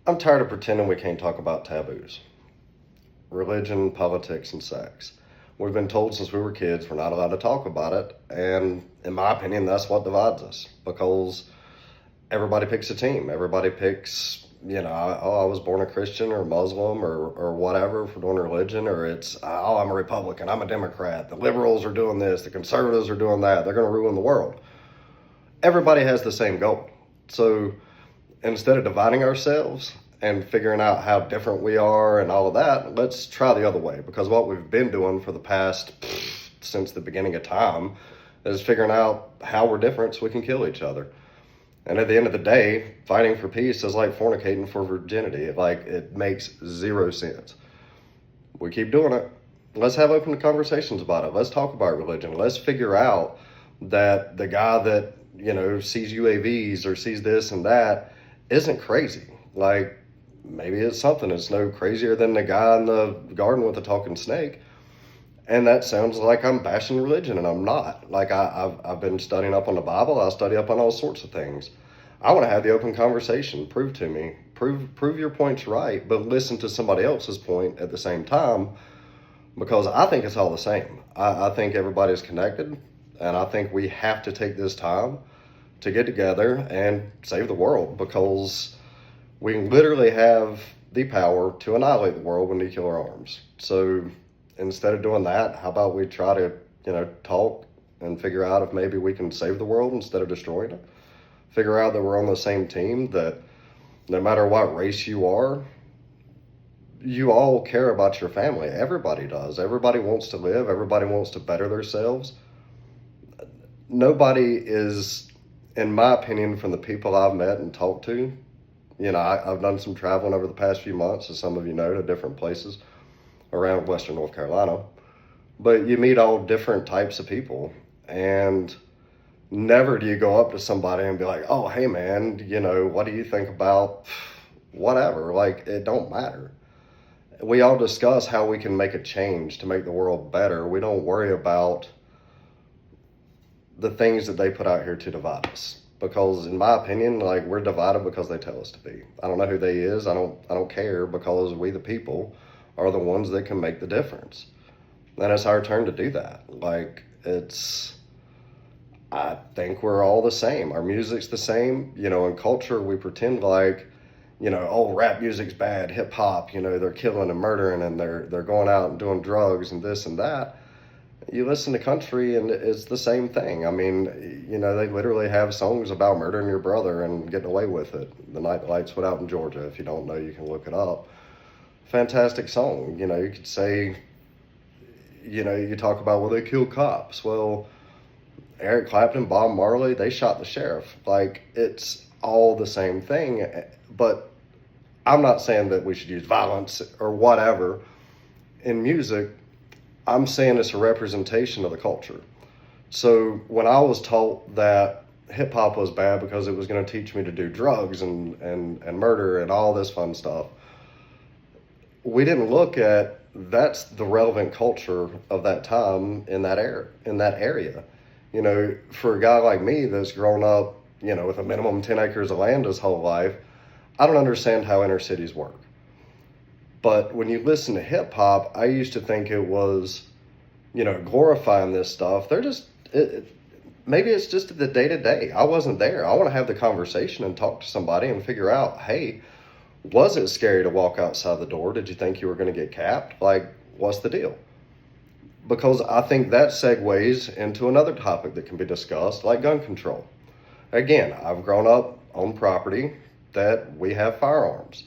I'm tired of pretending we can't talk about taboos: religion, politics, and sex. We've been told since we were kids we're not allowed to talk about it, and in my opinion, that's what divides us because everybody picks a team. Everybody picks, I was born a Christian or Muslim or whatever for doing religion, or it's, I'm a Republican, I'm a Democrat, the liberals are doing this, the conservatives are doing that, they're going to ruin the world. Everybody has the same goal. So instead of dividing ourselves and figuring out how different we are and all of that, let's try the other way. Because what we've been doing for the past, since the beginning of time, is figuring out how we're different so we can kill each other. And at the end of the day, fighting for peace is like fornicating for virginity. It makes zero sense. We keep doing it. Let's have open conversations about it. Let's talk about religion. Let's figure out that the guy that, sees UAVs or sees this and that isn't crazy. Like, maybe it's something that's no crazier than the guy in the garden with the talking snake. And that sounds like I'm bashing religion, and I'm not. Like, I've been studying up on the Bible. I study up on all sorts of things. I want to have the open conversation. Prove to me. Prove your point's right, but listen to somebody else's point at the same time, because I think it's all the same. I think everybody's connected, and I think we have to take this time to get together and save the world, because we literally have the power to annihilate the world when we kill our arms. So instead of doing that, how about we try to, talk and figure out if maybe we can save the world instead of destroying it? Figure out that we're on the same team, that no matter what race you are, you all care about your family. Everybody does. Everybody wants to live. Everybody wants to better themselves. Nobody is, in my opinion, from the people I've met and talked to, I've done some traveling over the past few months, as some of you know, to different places around Western North Carolina. But you meet all different types of people, and never do you go up to somebody and be like, oh, hey man, what do you think about whatever? Like, it don't matter. We all discuss how we can make a change to make the world better. We don't worry about the things that they put out here to divide us. Because in my opinion, like, we're divided because they tell us to be. I don't know who they is. I don't care, because we the people are the ones that can make the difference. And it's our turn to do that. I think we're all the same. Our music's the same. In culture, we pretend like, oh, rap music's bad, hip hop, they're killing and murdering and they're going out and doing drugs and this and that. You listen to country and it's the same thing. I mean, they literally have songs about murdering your brother and getting away with it. The Night the Lights Went Out in Georgia. If you don't know, you can look it up. Fantastic song. You could say, you talk about, well, they kill cops. Well, Eric Clapton, Bob Marley, they shot the sheriff. Like, it's all the same thing. But I'm not saying that we should use violence or whatever in music. I'm saying it's a representation of the culture. So when I was taught that hip hop was bad because it was going to teach me to do drugs and murder and all this fun stuff, we didn't look at that's the relevant culture of that time in that area. For a guy like me that's grown up, with a minimum 10 acres of land his whole life, I don't understand how inner cities work. But when you listen to hip hop, I used to think it was, glorifying this stuff. Maybe it's just the day to day. I wasn't there. I want to have the conversation and talk to somebody and figure out, hey, was it scary to walk outside the door? Did you think you were going to get capped? Like, what's the deal? Because I think that segues into another topic that can be discussed, like gun control. Again, I've grown up on property that we have firearms.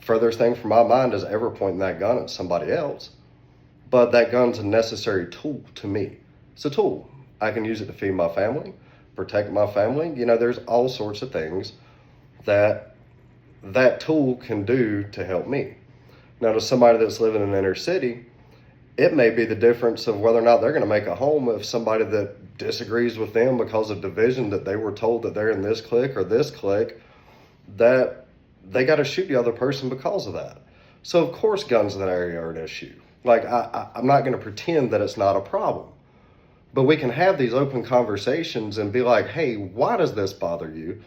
Furthest thing from my mind is ever pointing that gun at somebody else. But that gun's a necessary tool to me. It's a tool. I can use it to feed my family, protect my family. There's all sorts of things that tool can do to help me. Now, to somebody that's living in the inner city, it may be the difference of whether or not they're going to make a home if somebody that disagrees with them because of division, that they were told that they're in this clique or this clique, that they got to shoot the other person because of that. So of course guns in that area are an issue. Like, I'm not going to pretend that it's not a problem. But we can have these open conversations and be like, hey, why does this bother you?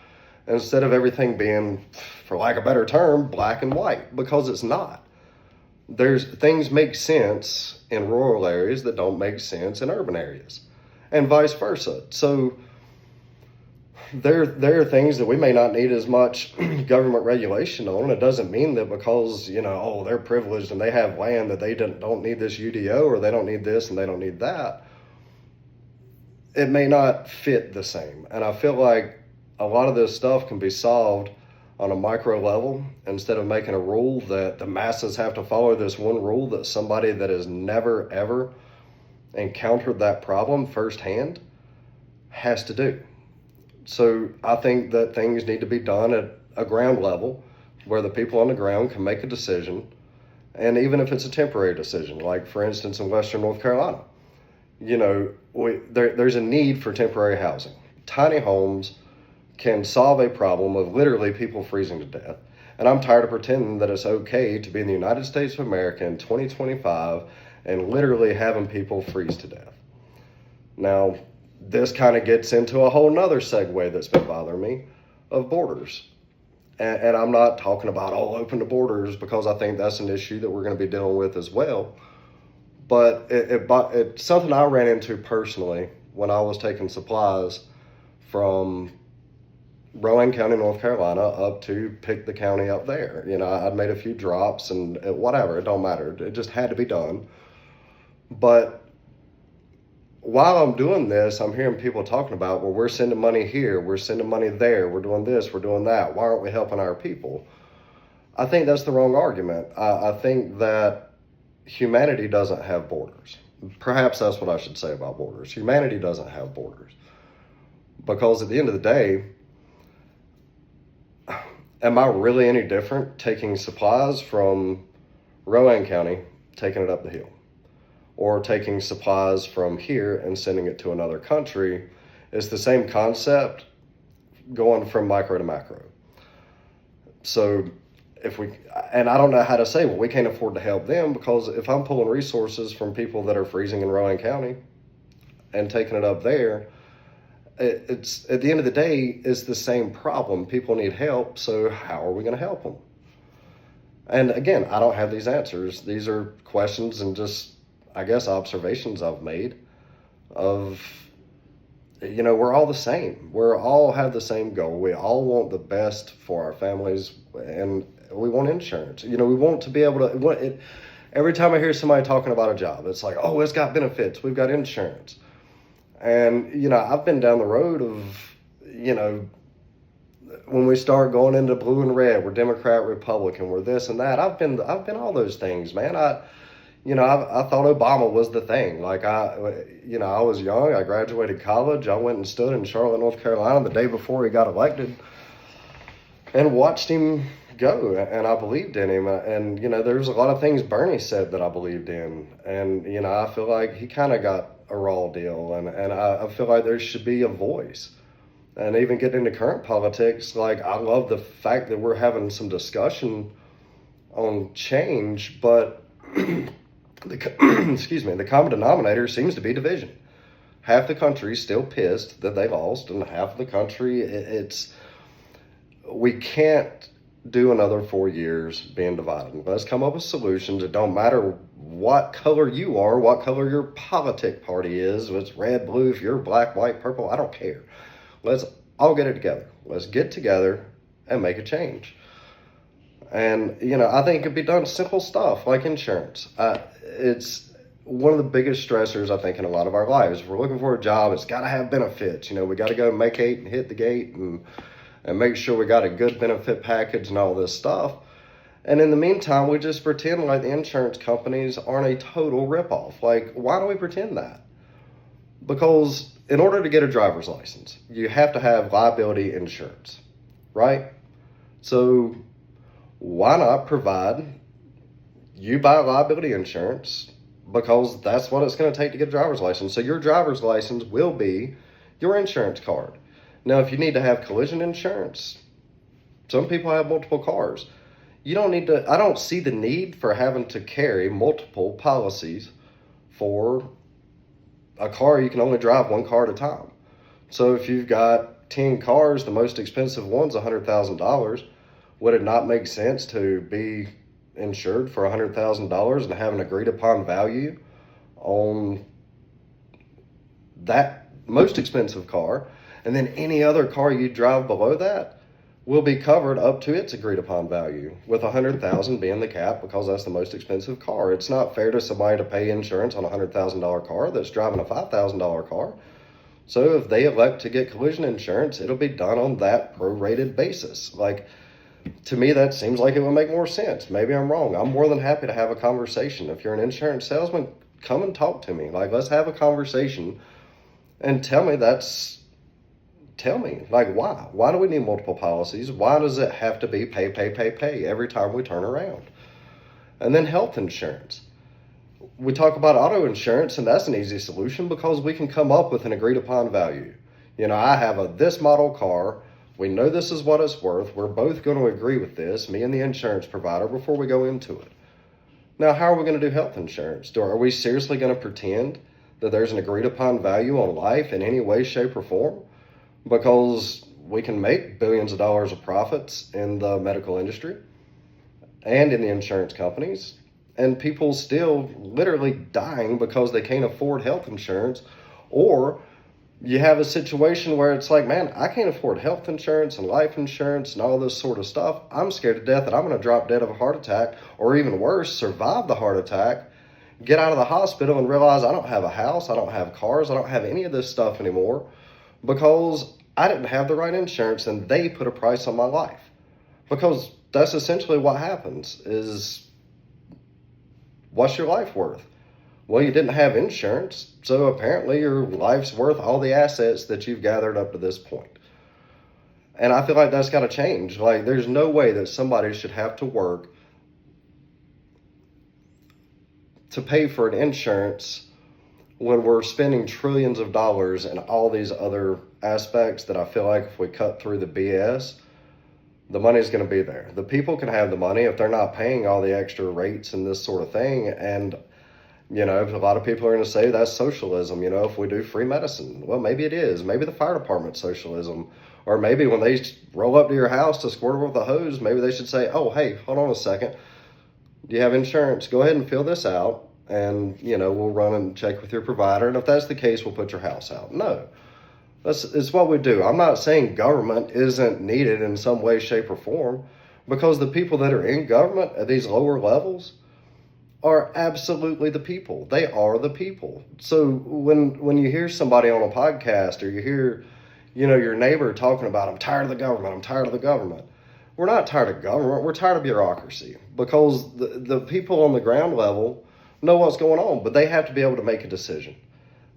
Instead of everything being for lack of a better term, black and white, because it's not. There's things make sense in rural areas that don't make sense in urban areas, and vice versa. So there are things that we may not need as much government regulation on. It doesn't mean that because, oh, they're privileged and they have land that they don't need this UDO, or they don't need this and they don't need that. It may not fit the same. And I feel like a lot of this stuff can be solved on a micro level, instead of making a rule that the masses have to follow this one rule that somebody that has never ever encountered that problem firsthand has to do. So I think that things need to be done at a ground level where the people on the ground can make a decision. And even if it's a temporary decision, like for instance in Western North Carolina, there's a need for temporary housing. Tiny homes can solve a problem of literally people freezing to death. And I'm tired of pretending that it's okay to be in the United States of America in 2025 and literally having people freeze to death. Now, this kind of gets into a whole nother segue that's been bothering me of borders. And I'm not talking about all open to borders, because I think that's an issue that we're going to be dealing with as well. But it's something I ran into personally when I was taking supplies from Rowan County, North Carolina, up to pick the county up there. I'd made a few drops and whatever, it don't matter. It just had to be done. But while I'm doing this, I'm hearing people talking about, well, we're sending money here, we're sending money there, we're doing this, we're doing that. Why aren't we helping our people? I think that's the wrong argument. I think that humanity doesn't have borders. Perhaps that's what I should say about borders. Humanity doesn't have borders. Because at the end of the day, am I really any different taking supplies from Rowan County, taking it up the hill? Or taking supplies from here and sending it to another country? It's the same concept, going from micro to macro. So and I don't know how to say, well, we can't afford to help them, because if I'm pulling resources from people that are freezing in Rowan County and taking it up there, it's at the end of the day, it's the same problem. People need help, so how are we going to help them? And again, I don't have these answers. These are questions and just, I guess, observations I've made of, we're all the same. We all have the same goal. We all want the best for our families, and we want insurance. We want to be able to, every time I hear somebody talking about a job, it's like, oh, it's got benefits, we've got insurance. And, I've been down the road of, when we start going into blue and red, we're Democrat, Republican, we're this and that. I've been all those things, man. I thought Obama was the thing. Like I was young, I graduated college, I went and stood in Charlotte, North Carolina the day before he got elected and watched him go, and I believed in him. And, there's a lot of things Bernie said that I believed in. And, I feel like he kind of got a raw deal, and I feel like there should be a voice. And even getting into current politics, like I love the fact that we're having some discussion on change, but the common denominator seems to be division. Half the country is still pissed that they lost, and half the country, we can't do another 4 years being divided. Let's come up with solutions. It don't matter what color you are, what color your politic party is, if it's red, blue, if you're black, white, purple, I don't care. Let's all get it together. Let's get together and make a change. And, I think it could be done simple stuff like insurance. It's one of the biggest stressors, I think, in a lot of our lives. If we're looking for a job, it's got to have benefits. We got to go make it and hit the gate and make sure we got a good benefit package and all this stuff. And in the meantime, we just pretend like the insurance companies aren't a total ripoff. Like, why do we pretend that? Because in order to get a driver's license, you have to have liability insurance, right? So why not provide, you buy liability insurance, because that's what it's going to take to get a driver's license. So your driver's license will be your insurance card. Now, if you need to have collision insurance, some people have multiple cars. You don't need to, I don't see the need for having to carry multiple policies for a car. You can only drive one car at a time. So if you've got 10 cars, the most expensive one's $100,000. would it not make sense to be insured for $100,000 and have an agreed upon value on that most expensive car, and then any other car you drive below that will be covered up to its agreed upon value, with 100,000 being the cap because that's the most expensive car. It's not fair to somebody to pay insurance on a $100,000 car that's driving a $5,000 car. So if they elect to get collision insurance, it'll be done on that prorated basis. Like, to me, that seems like it would make more sense. Maybe I'm wrong. I'm more than happy to have a conversation. If you're an insurance salesman, come and talk to me. Like, let's have a conversation and tell me, like, why? Why do we need multiple policies? Why does it have to be pay every time we turn around? And then health insurance. We talk about auto insurance, and that's an easy solution because we can come up with an agreed upon value. I have this model car. We know this is what it's worth. We're both going to agree with this, me and the insurance provider, before we go into it. Now, how are we going to do health insurance? Are we seriously going to pretend that there's an agreed upon value on life in any way, shape, or form? Because we can make billions of dollars of profits in the medical industry and in the insurance companies, and people still literally dying because they can't afford health insurance. Or you have a situation where it's like, man, I can't afford health insurance and life insurance and all this sort of stuff. I'm scared to death that I'm going to drop dead of a heart attack, or even worse, survive the heart attack, get out of the hospital and realize I don't have a house, I don't have cars, I don't have any of this stuff anymore because I didn't have the right insurance and they put a price on my life. Because that's essentially what happens is, what's your life worth? Well, you didn't have insurance, so apparently your life's worth all the assets that you've gathered up to this point. And I feel like that's got to change. Like, there's no way that somebody should have to work to pay for an insurance when we're spending trillions of dollars and all these other aspects that I feel like if we cut through the BS, the money's going to be there. The people can have the money if they're not paying all the extra rates and this sort of thing. And, a lot of people are going to say that's socialism. If we do free medicine, well, maybe it is. Maybe the fire department's socialism. Or maybe when they roll up to your house to squirt with a hose, maybe they should say, oh, hey, hold on a second. Do you have insurance? Go ahead and fill this out. And, we'll run and check with your provider. And if that's the case, we'll put your house out. No. It's what we do. I'm not saying government isn't needed in some way, shape, or form, because the people that are in government at these lower levels are absolutely the people. They are the people. So when you hear somebody on a podcast, or you hear, your neighbor talking about, I'm tired of the government. We're not tired of government. We're tired of bureaucracy, because the people on the ground level know what's going on, but they have to be able to make a decision.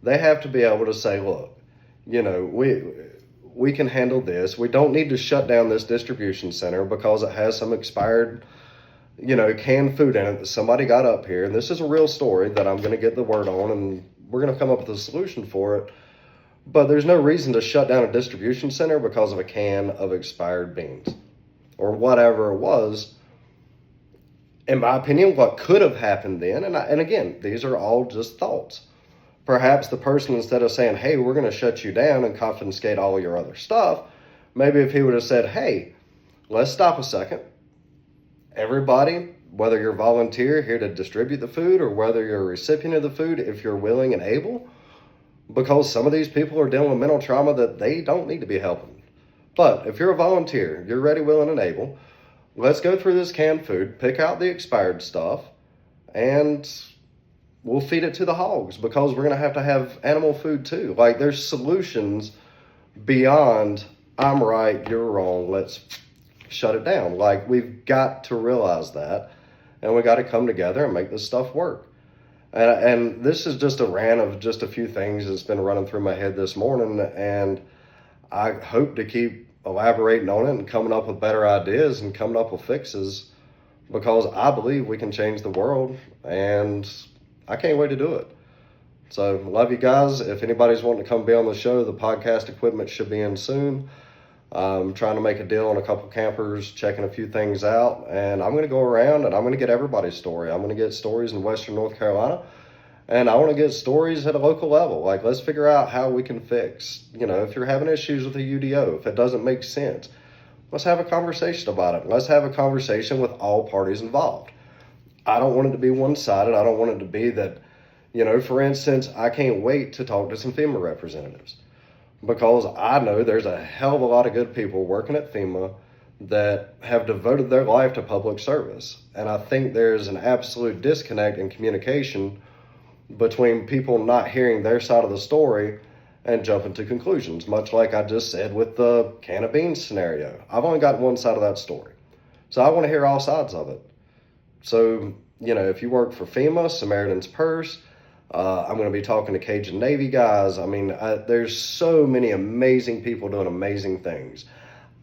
They have to be able to say, look, we can handle this. We don't need to shut down this distribution center because it has some expired, canned food in it that somebody got up here. And this is a real story that I'm going to get the word on, and we're going to come up with a solution for it. But there's no reason to shut down a distribution center because of a can of expired beans or whatever it was. In my opinion, what could have happened then, and again, these are all just thoughts. Perhaps the person, instead of saying, hey, we're going to shut you down and confiscate all your other stuff, maybe if he would have said, hey, let's stop a second. Everybody, whether you're a volunteer here to distribute the food or whether you're a recipient of the food, if you're willing and able, because some of these people are dealing with mental trauma that they don't need to be helping. But if you're a volunteer, you're ready, willing, and able, let's go through this canned food, pick out the expired stuff, and we'll feed it to the hogs because we're going to have animal food too. Like, there's solutions beyond, I'm right, you're wrong, let's shut it down. Like, we've got to realize that, and we got to come together and make this stuff work. And this is just a rant of just a few things that's been running through my head this morning, and I hope to keep elaborating on it and coming up with better ideas and coming up with fixes, because I believe we can change the world, and I can't wait to do it. So, love you guys. If anybody's wanting to come be on the show, the podcast equipment should be in soon. I'm trying to make a deal on a couple campers, checking a few things out, and I'm going to go around and I'm going to get everybody's story. I'm going to get stories in Western North Carolina, and I want to get stories at a local level. Like, let's figure out how we can fix, if you're having issues with a UDO, if it doesn't make sense, Let's have a conversation about it. Let's have a conversation with all parties involved. I don't want it to be one-sided. I don't want it to be that, for instance, I can't wait to talk to some FEMA representatives because I know there's a hell of a lot of good people working at FEMA that have devoted their life to public service. And I think there's an absolute disconnect in communication between people not hearing their side of the story and jumping to conclusions, much like I just said with the can of beans scenario. I've only got one side of that story. So I want to hear all sides of it. So, if you work for FEMA, Samaritan's Purse, I'm going to be talking to Cajun Navy guys. I mean, there's so many amazing people doing amazing things.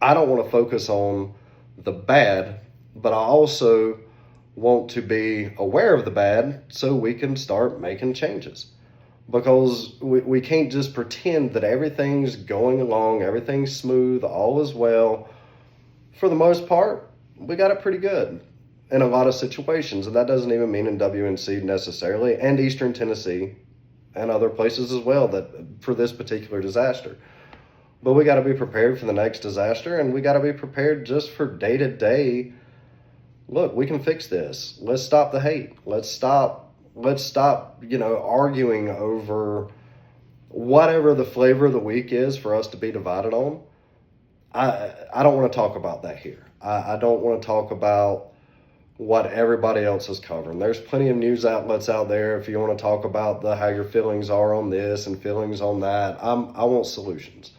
I don't want to focus on the bad, but I also want to be aware of the bad so we can start making changes. Because we can't just pretend that everything's going along, everything's smooth, all is well. For the most part, we got it pretty good in a lot of situations, and that doesn't even mean in WNC necessarily, and Eastern Tennessee and other places as well that for this particular disaster. But we got to be prepared for the next disaster, and we got to be prepared just for day to day. Look, we can fix this. Let's stop the hate. Let's stop, arguing over whatever the flavor of the week is for us to be divided on. I don't want to talk about that here. I don't want to talk about what everybody else is covering. There's plenty of news outlets out there if you want to talk about how your feelings are on this and feelings on that. I want solutions.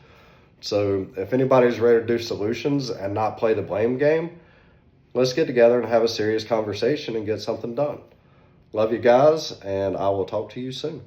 So if anybody's ready to do solutions and not play the blame game, let's get together and have a serious conversation and get something done. Love you guys, and I will talk to you soon.